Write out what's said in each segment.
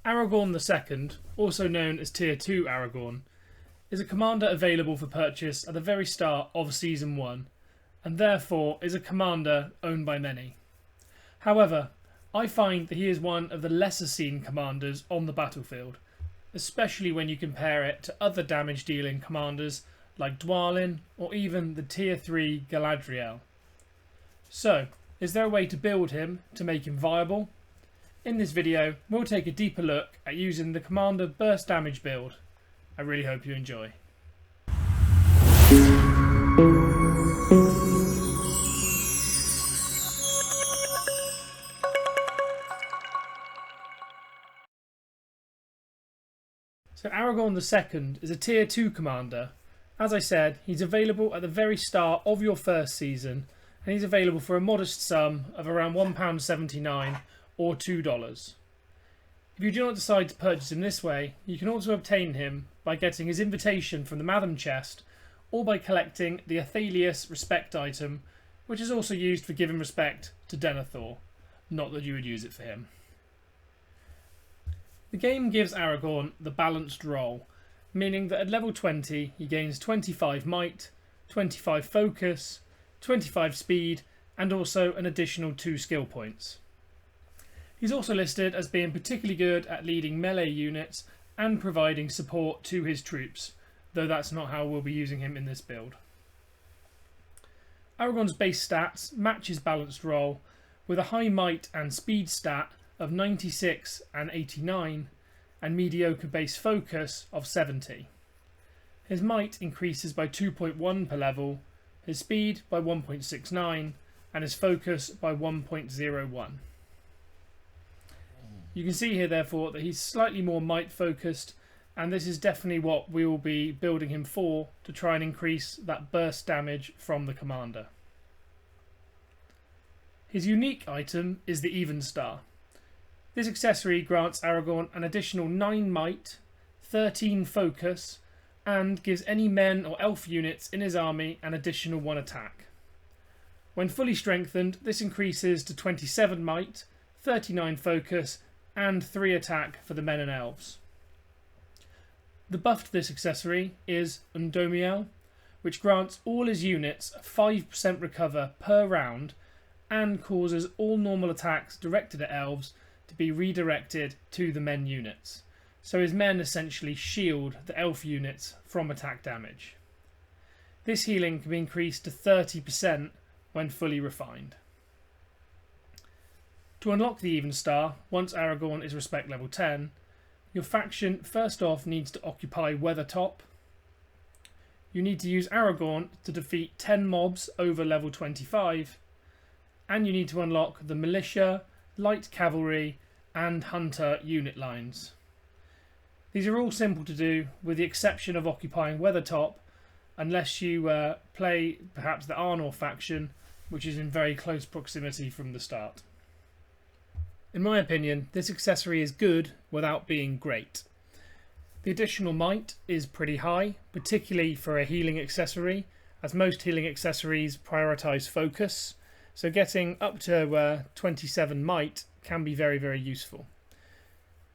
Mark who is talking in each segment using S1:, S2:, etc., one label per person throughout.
S1: Aragorn II, also known as Tier 2 Aragorn, is a commander available for purchase at the very start of Season 1, and therefore is a commander owned by many. However, I find that he is one of the lesser seen commanders on the battlefield, especially when you compare it to other damage dealing commanders like Dwalin or even the Tier 3 Galadriel. So, is there a way to build him to make him viable? In this video, we'll take a deeper look at using the Commander Burst Damage build. I really hope you enjoy. So Aragorn II is a Tier 2 commander. As I said, he's available at the very start of your first season, and he's available for a modest sum of around £1.79 or $2. If you do not decide to purchase him this way, you can also obtain him by getting his invitation from the Madam chest, or by collecting the Athalius respect item, which is also used for giving respect to Denethor. Not that you would use it for him. The game gives Aragorn the balanced role, meaning that at level 20 he gains 25 might, 25 focus, 25 speed, and also an additional 2 skill points. He's also listed as being particularly good at leading melee units and providing support to his troops, though that's not how we'll be using him in this build. Aragorn's base stats match his balanced role with a high might and speed stat of 96 and 89 and mediocre base focus of 70. His might increases by 2.1 per level, his speed by 1.69 and his focus by 1.01. You can see here therefore that he's slightly more might focused, and this is definitely what we will be building him for, to try and increase that burst damage from the commander. His unique item is the Even Star. This accessory grants Aragorn an additional 9 might, 13 focus, and gives any men or elf units in his army an additional 1 attack. When fully strengthened, this increases to 27 might, 39 focus, and 3 attack for the men and elves. The buff to this accessory is Undomiel, which grants all his units a 5% recover per round and causes all normal attacks directed at elves to be redirected to the men units. So his men essentially shield the elf units from attack damage. This healing can be increased to 30% when fully refined. To unlock the Even Star, once Aragorn is respect level 10, your faction first off needs to occupy Weathertop. You need to use Aragorn to defeat 10 mobs over level 25, and you need to unlock the Militia, Light Cavalry and Hunter unit lines. These are all simple to do, with the exception of occupying Weathertop, unless you play perhaps the Arnor faction, which is in very close proximity from the start. In my opinion, this accessory is good without being great. The additional might is pretty high, particularly for a healing accessory, as most healing accessories prioritise focus, so getting up to 27 might can be very, very useful.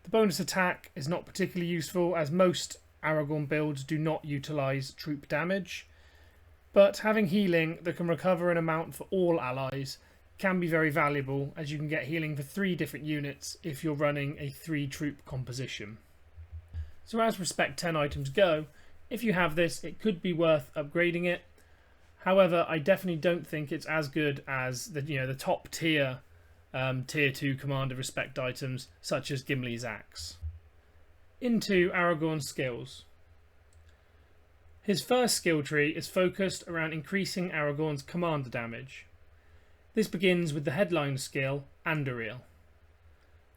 S1: The bonus attack is not particularly useful, as most Aragorn builds do not utilise troop damage, but having healing that can recover an amount for all allies can be very valuable, as you can get healing for 3 different units if you're running a 3 troop composition. So as respect 10 items go, if you have this, it could be worth upgrading it. However, I definitely don't think it's as good as the top tier Tier 2 commander respect items such as Gimli's axe. Into Aragorn's skills. His first skill tree is focused around increasing Aragorn's commander damage. This begins with the headline skill, Anduril.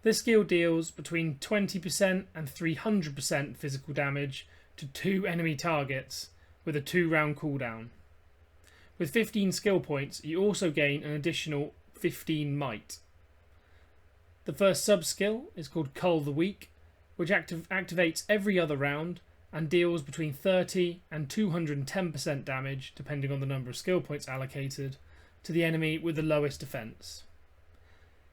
S1: This skill deals between 20% and 300% physical damage to 2 enemy targets with a 2-round cooldown. With 15 skill points, you also gain an additional 15 might. The first sub-skill is called Cull the Weak, which activates every other round and deals between 30 and 210% damage, depending on the number of skill points allocated, to the enemy with the lowest defense.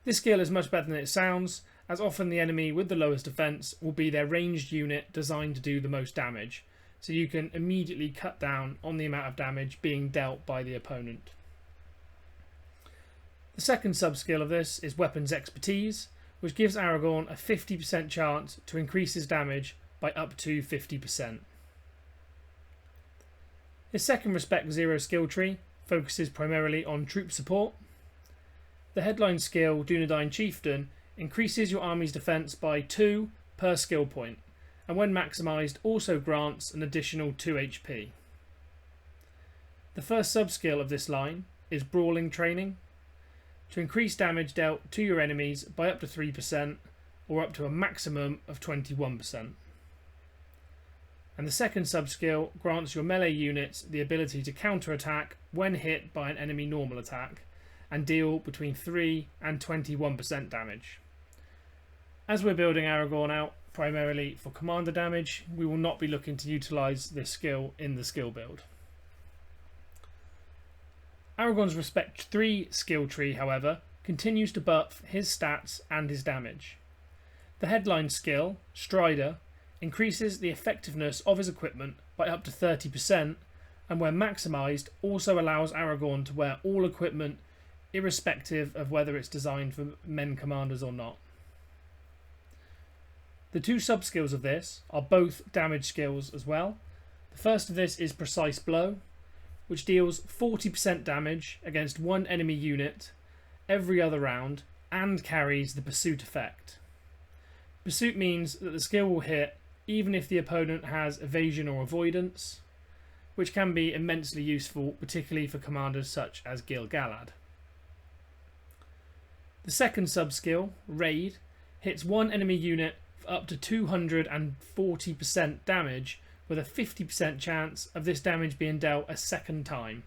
S1: This skill is much better than it sounds, as often the enemy with the lowest defense will be their ranged unit designed to do the most damage, so you can immediately cut down on the amount of damage being dealt by the opponent. The second subskill of this is Weapons Expertise, which gives Aragorn a 50% chance to increase his damage by up to 50%. His second Respect 0 skill tree focuses primarily on troop support. The headline skill, Dunedain Chieftain, increases your army's defense by 2 per skill point, and when maximised also grants an additional 2 HP. The first subskill of this line is Brawling Training, to increase damage dealt to your enemies by up to 3% or up to a maximum of 21%. And the second subskill grants your melee units the ability to counterattack when hit by an enemy normal attack and deal between 3 and 21% damage. As we're building Aragorn out primarily for commander damage, we will not be looking to utilise this skill in the skill build. Aragorn's Respect 3 skill tree, however, continues to buff his stats and his damage. The headline skill, Strider, increases the effectiveness of his equipment by up to 30%, and when maximised also allows Aragorn to wear all equipment irrespective of whether it's designed for men commanders or not. The two subskills of this are both damage skills as well. The first of this is Precise Blow, which deals 40% damage against one enemy unit every other round and carries the Pursuit effect. Pursuit means that the skill will hit even if the opponent has evasion or avoidance, which can be immensely useful, particularly for commanders such as Gil-galad. The second subskill, Raid, hits one enemy unit for up to 240% damage, with a 50% chance of this damage being dealt a second time.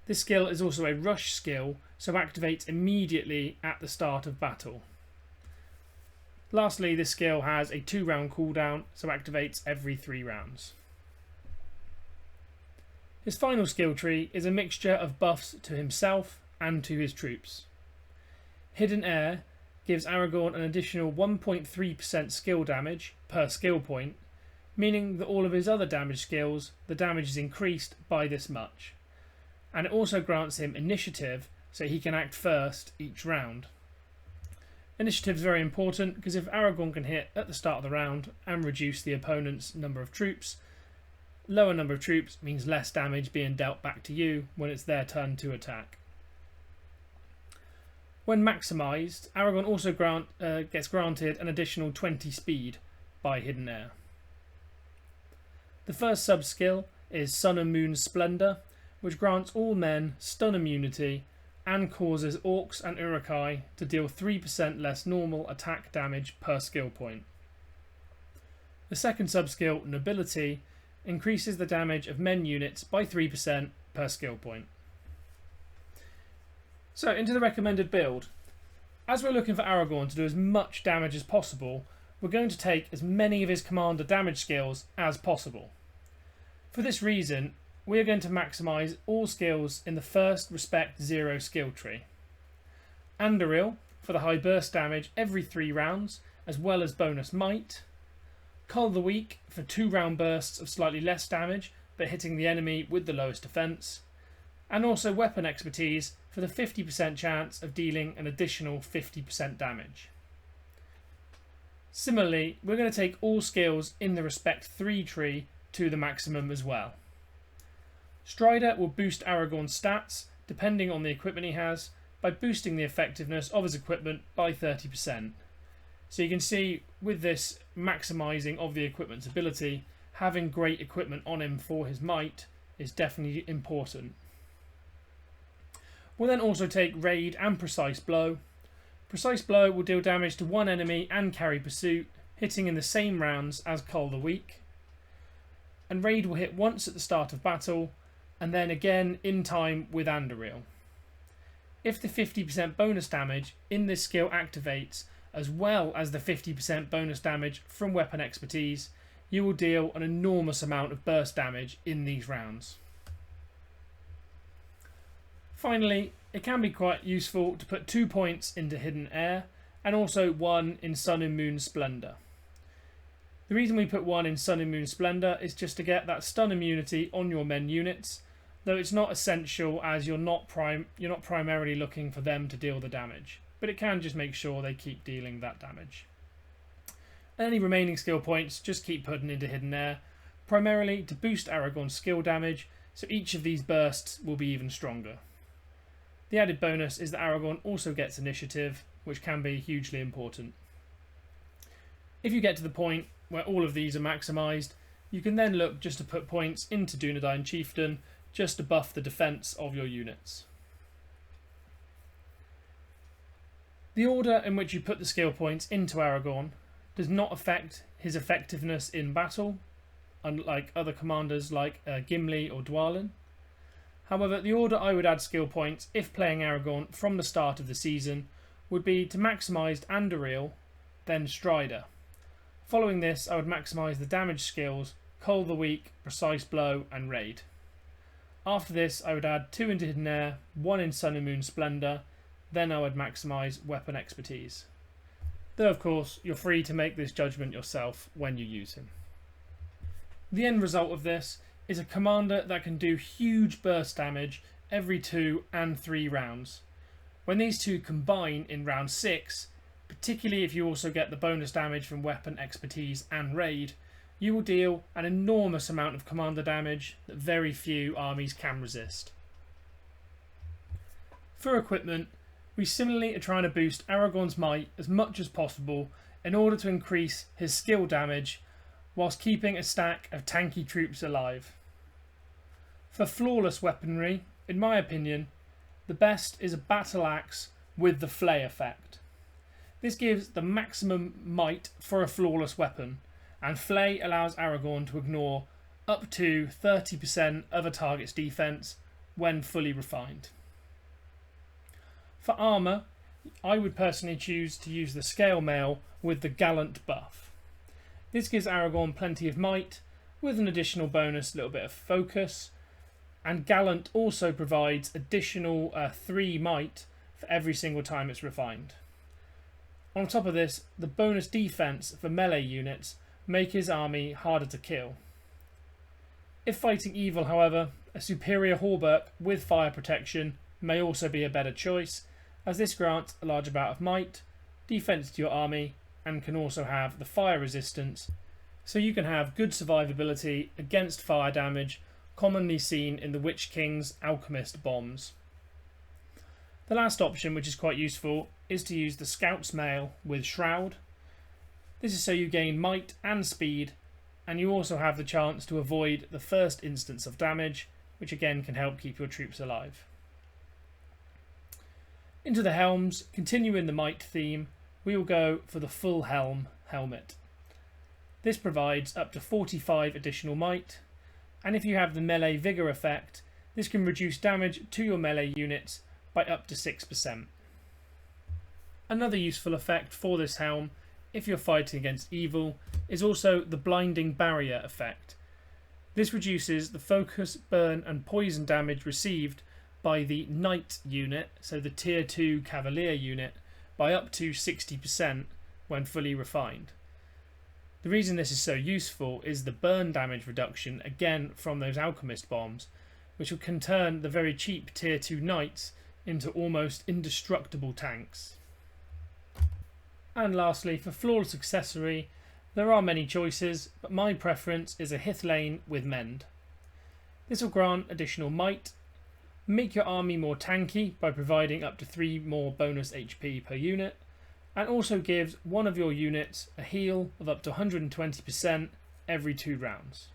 S1: This skill is also a rush skill, so activates immediately at the start of battle. Lastly, this skill has a 2-round cooldown, so activates every 3 rounds. His final skill tree is a mixture of buffs to himself and to his troops. Hidden Air gives Aragorn an additional 1.3% skill damage per skill point, meaning that all of his other damage skills, the damage is increased by this much. And it also grants him initiative, so he can act first each round. Initiative is very important because if Aragorn can hit at the start of the round and reduce the opponent's number of troops, lower number of troops means less damage being dealt back to you when it's their turn to attack. When maximised, Aragorn also gets granted an additional 20 speed by Hidden Air. The first sub-skill is Sun and Moon Splendour, which grants all men stun immunity and causes orcs and Uruk-hai to deal 3% less normal attack damage per skill point. The second sub-skill, Nobility, increases the damage of men units by 3% per skill point. So, into the recommended build. As we're looking for Aragorn to do as much damage as possible, we're going to take as many of his commander damage skills as possible. For this reason, we are going to maximise all skills in the first Respect 0 skill tree. Anduril for the high burst damage every 3 rounds, as well as bonus might. Cull the Weak for 2-round bursts of slightly less damage, but hitting the enemy with the lowest defence. And also Weapon Expertise for the 50% chance of dealing an additional 50% damage. Similarly, we're going to take all skills in the Respect 3 tree to the maximum as well. Strider will boost Aragorn's stats, depending on the equipment he has, by boosting the effectiveness of his equipment by 30%. So you can see with this maximising of the equipment's ability, having great equipment on him for his might is definitely important. We'll then also take Raid and Precise Blow. Precise Blow will deal damage to one enemy and carry Pursuit, hitting in the same rounds as Cull the Weak. And Raid will hit once at the start of battle, and then again in time with Anduril. If the 50% bonus damage in this skill activates, as well as the 50% bonus damage from Weapon Expertise, you will deal an enormous amount of burst damage in these rounds. Finally, it can be quite useful to put 2 points into Hidden Air and also 1 in Sun and Moon Splendor. The reason we put 1 in Sun and Moon Splendor is just to get that stun immunity on your men units, though it's not essential as you're not primarily looking for them to deal the damage, but it can just make sure they keep dealing that damage. Any remaining skill points just keep putting into Hidden Air, primarily to boost Aragorn's skill damage, so each of these bursts will be even stronger. The added bonus is that Aragorn also gets initiative, which can be hugely important. If you get to the point where all of these are maximised, you can then look just to put points into Dunedain Chieftain just to buff the defence of your units. The order in which you put the skill points into Aragorn does not affect his effectiveness in battle, unlike other commanders like Gimli or Dwalin. However, the order I would add skill points if playing Aragorn from the start of the season would be to maximise Anduril, then Strider. Following this, I would maximise the damage skills, Cull the Weak, Precise Blow and Raid. After this, I would add 2 into Hidden Air, 1 in Sun and Moon Splendor, then I would maximise Weapon Expertise. Though of course, you're free to make this judgment yourself when you use him. The end result of this is a commander that can do huge burst damage every 2 and 3 rounds. When these two combine in round 6, particularly if you also get the bonus damage from Weapon Expertise and Raid, you will deal an enormous amount of commander damage that very few armies can resist. For equipment, we similarly are trying to boost Aragorn's might as much as possible in order to increase his skill damage whilst keeping a stack of tanky troops alive. For flawless weaponry, in my opinion, the best is a battle axe with the flay effect. This gives the maximum might for a flawless weapon, and flay allows Aragorn to ignore up to 30% of a target's defense when fully refined. For armour, I would personally choose to use the scale mail with the gallant buff. This gives Aragorn plenty of might, with an additional bonus little bit of focus, and gallant also provides additional 3 might for every single time it's refined. On top of this, the bonus defense for melee units make his army harder to kill. If fighting evil, however, a superior hauberk with fire protection may also be a better choice, as this grants a large amount of might, defense to your army, and can also have the fire resistance, so you can have good survivability against fire damage commonly seen in the Witch King's alchemist bombs. The last option, which is quite useful, is to use the Scout's Mail with Shroud. This is so you gain might and speed, and you also have the chance to avoid the first instance of damage, which again can help keep your troops alive. Into the helms, continuing the might theme, we will go for the full helm helmet. This provides up to 45 additional might, and if you have the melee vigor effect, this can reduce damage to your melee units by up to 6%. Another useful effect for this helm, if you're fighting against evil, is also the blinding barrier effect. This reduces the focus, burn and poison damage received by the Knight unit, so the tier 2 Cavalier unit, by up to 60% when fully refined. The reason this is so useful is the burn damage reduction, again from those alchemist bombs, which can turn the very cheap tier 2 Knights into almost indestructible tanks. And lastly, for flawless accessory, there are many choices, but my preference is a Hithlane with Mend. This will grant additional might, make your army more tanky by providing up to 3 more bonus HP per unit, and also gives one of your units a heal of up to 120% every 2 rounds.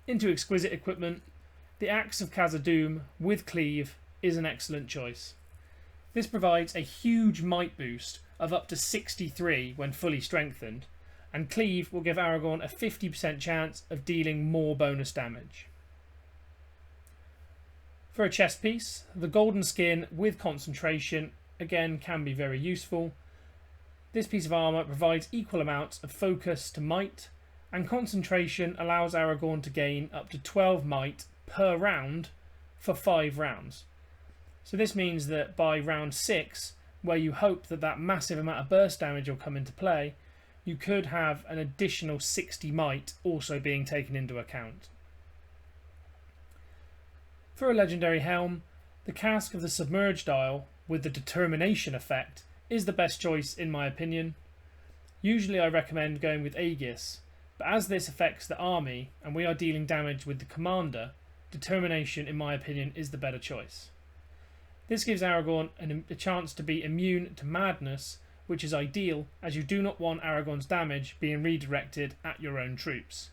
S1: Into exquisite equipment, the Axe of Khazad-dûm with Cleave is an excellent choice. This provides a huge might boost of up to 63 when fully strengthened, and Cleave will give Aragorn a 50% chance of dealing more bonus damage. For a chest piece, the Golden Skin with Concentration again can be very useful. This piece of armour provides equal amounts of focus to might, and Concentration allows Aragorn to gain up to 12 might per round for 5 rounds. So this means that by round 6, where you hope that that massive amount of burst damage will come into play, you could have an additional 60 might also being taken into account. For a legendary helm, the Cask of the Submerged Isle with the Determination effect is the best choice in my opinion. Usually I recommend going with Aegis, but as this affects the army and we are dealing damage with the commander, Determination in my opinion is the better choice. This gives Aragorn a chance to be immune to madness, which is ideal as you do not want Aragorn's damage being redirected at your own troops.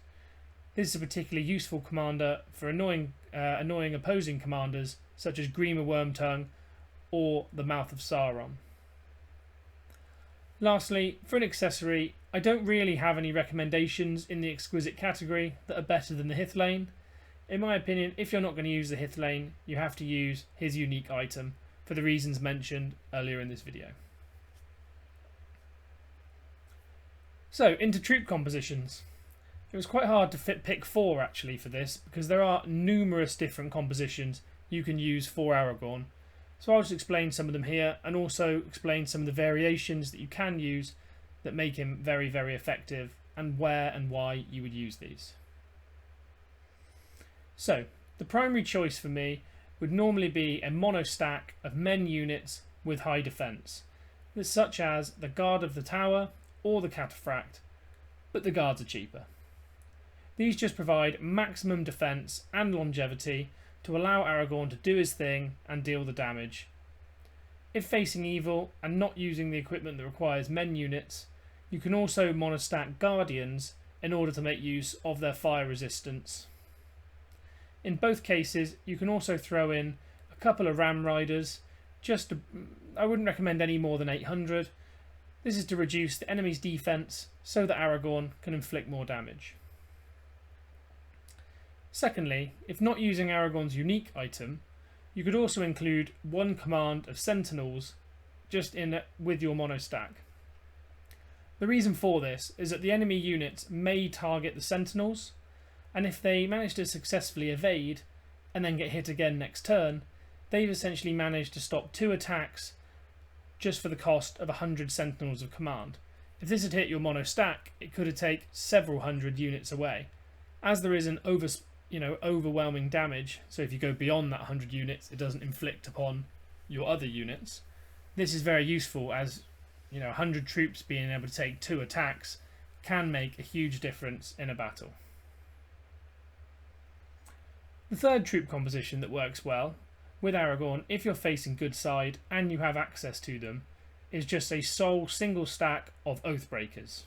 S1: This is a particularly useful commander for annoying opposing commanders such as Grima Wormtongue or the Mouth of Sauron. Lastly, for an accessory, I don't really have any recommendations in the exquisite category that are better than the Hithlane. In my opinion, if you're not going to use the Hithlane, you have to use his unique item for the reasons mentioned earlier in this video. So, into troop compositions. It was quite hard to pick 4 actually for this, because there are numerous different compositions you can use for Aragorn. So I'll just explain some of them here, and also explain some of the variations that you can use that make him very, very effective, and where and why you would use these. So, the primary choice for me would normally be a mono stack of men units with high defense, such as the Guard of the Tower or the Cataphract, but the guards are cheaper. These just provide maximum defense and longevity to allow Aragorn to do his thing and deal the damage. If facing evil and not using the equipment that requires men units, you can also monostack Guardians in order to make use of their fire resistance. In both cases, you can also throw in a couple of Ram Riders. I wouldn't recommend any more than 800. This is to reduce the enemy's defense so that Aragorn can inflict more damage. Secondly, if not using Aragorn's unique item, you could also include one command of Sentinels with your mono stack. The reason for this is that the enemy units may target the Sentinels, and if they manage to successfully evade and then get hit again next turn, they've essentially managed to stop 2 attacks just for the cost of 100 Sentinels of command. If this had hit your mono stack, it could have taken several hundred units away. As there is an overwhelming damage, so if you go beyond that 100 units, it doesn't inflict upon your other units. This is very useful as 100 troops being able to take 2 attacks can make a huge difference in a battle. The third troop composition that works well with Aragorn, if you're facing good side and you have access to them, is just a sole single stack of Oathbreakers.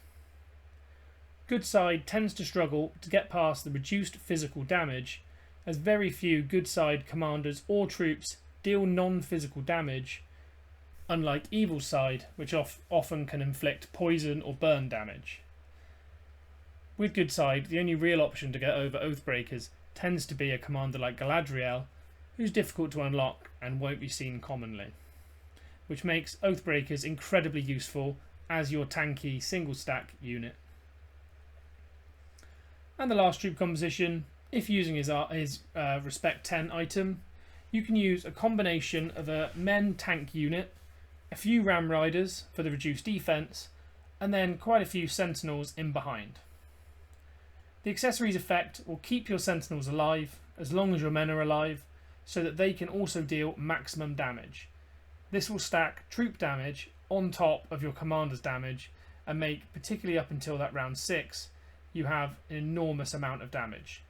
S1: Good side tends to struggle to get past the reduced physical damage, as very few good side commanders or troops deal non-physical damage, unlike evil side, which often can inflict poison or burn damage. With good side, the only real option to get over Oathbreakers tends to be a commander like Galadriel, who's difficult to unlock and won't be seen commonly, which makes Oathbreakers incredibly useful as your tanky single stack unit. And the last troop composition, if using his Respect 10 item, you can use a combination of a men tank unit, a few Ram Riders for the reduced defense, and then quite a few Sentinels in behind. The accessories effect will keep your Sentinels alive as long as your men are alive, so that they can also deal maximum damage. This will stack troop damage on top of your commander's damage and make, particularly up until that round 6, you have an enormous amount of damage.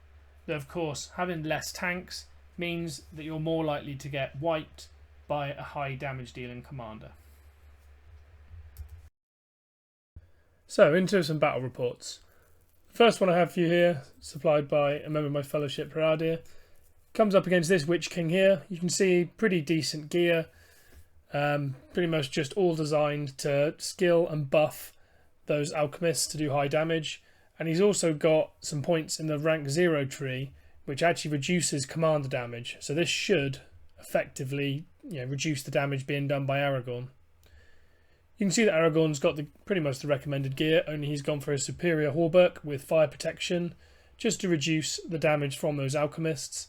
S1: Though of course, having less tanks means that you're more likely to get wiped by a high damage dealing commander. So, into some battle reports. First one I have for you here, supplied by a member of my fellowship, Haradir, comes up against this Witch King here. You can see pretty decent gear, pretty much just all designed to skill and buff those alchemists to do high damage. And he's also got some points in the rank 0 tree, which actually reduces commander damage. So this should effectively reduce the damage being done by Aragorn. You can see that Aragorn's got pretty much the recommended gear, only he's gone for a superior hauberk with fire protection, just to reduce the damage from those alchemists,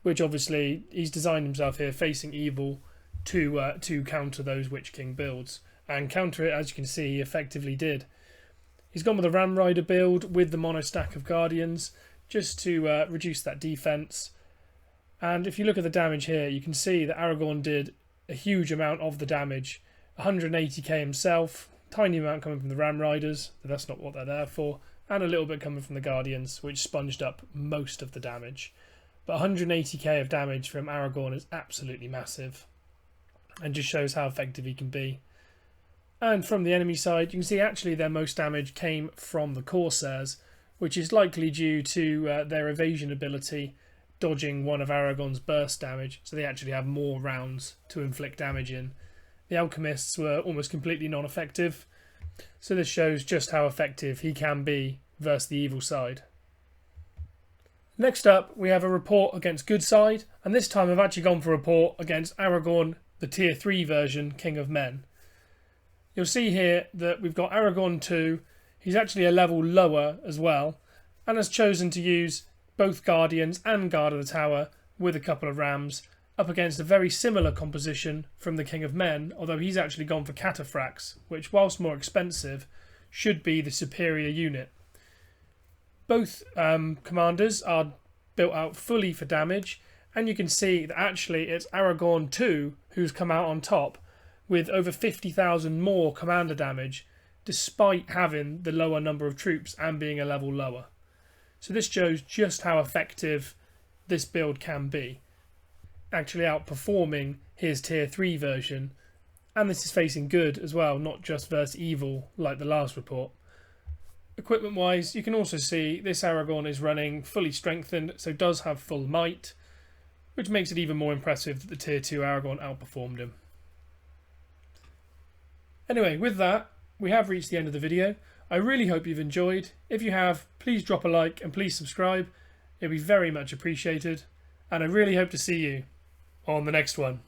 S1: which obviously he's designed himself here facing evil to counter those Witch King builds. And counter it, as you can see, he effectively did. He's gone with a Ram Rider build with the mono stack of Guardians, just to reduce that defense. And if you look at the damage here, you can see that Aragorn did a huge amount of the damage. 180k himself, tiny amount coming from the Ram Riders, but that's not what they're there for, and a little bit coming from the Guardians, which sponged up most of the damage. But 180k of damage from Aragorn is absolutely massive, and just shows how effective he can be. And from the enemy side, you can see actually their most damage came from the Corsairs, which is likely due to their evasion ability dodging one of Aragorn's burst damage, so they actually have more rounds to inflict damage in. The Alchemists were almost completely non-effective, so this shows just how effective he can be versus the evil side. Next up, we have a report against good side, and this time I've actually gone for a report against Aragorn, the tier 3 version, King of Men. You'll see here that we've got Aragorn 2, he's actually a level lower as well, and has chosen to use both Guardians and Guard of the Tower with a couple of Rams up against a very similar composition from the King of Men, although he's actually gone for Cataphracts, which, whilst more expensive, should be the superior unit. Both commanders are built out fully for damage, and you can see that actually it's Aragorn 2 who's come out on top with over 50,000 more commander damage, despite having the lower number of troops and being a level lower. So this shows just how effective this build can be, actually outperforming his tier 3 version, and this is facing good as well, not just versus evil like the last report. Equipment wise, you can also see this Aragorn is running fully strengthened, so does have full might, which makes it even more impressive that the tier 2 Aragorn outperformed him. Anyway, with that, we have reached the end of the video. I really hope you've enjoyed. If you have, please drop a like and please subscribe. It'd be very much appreciated. And I really hope to see you on the next one.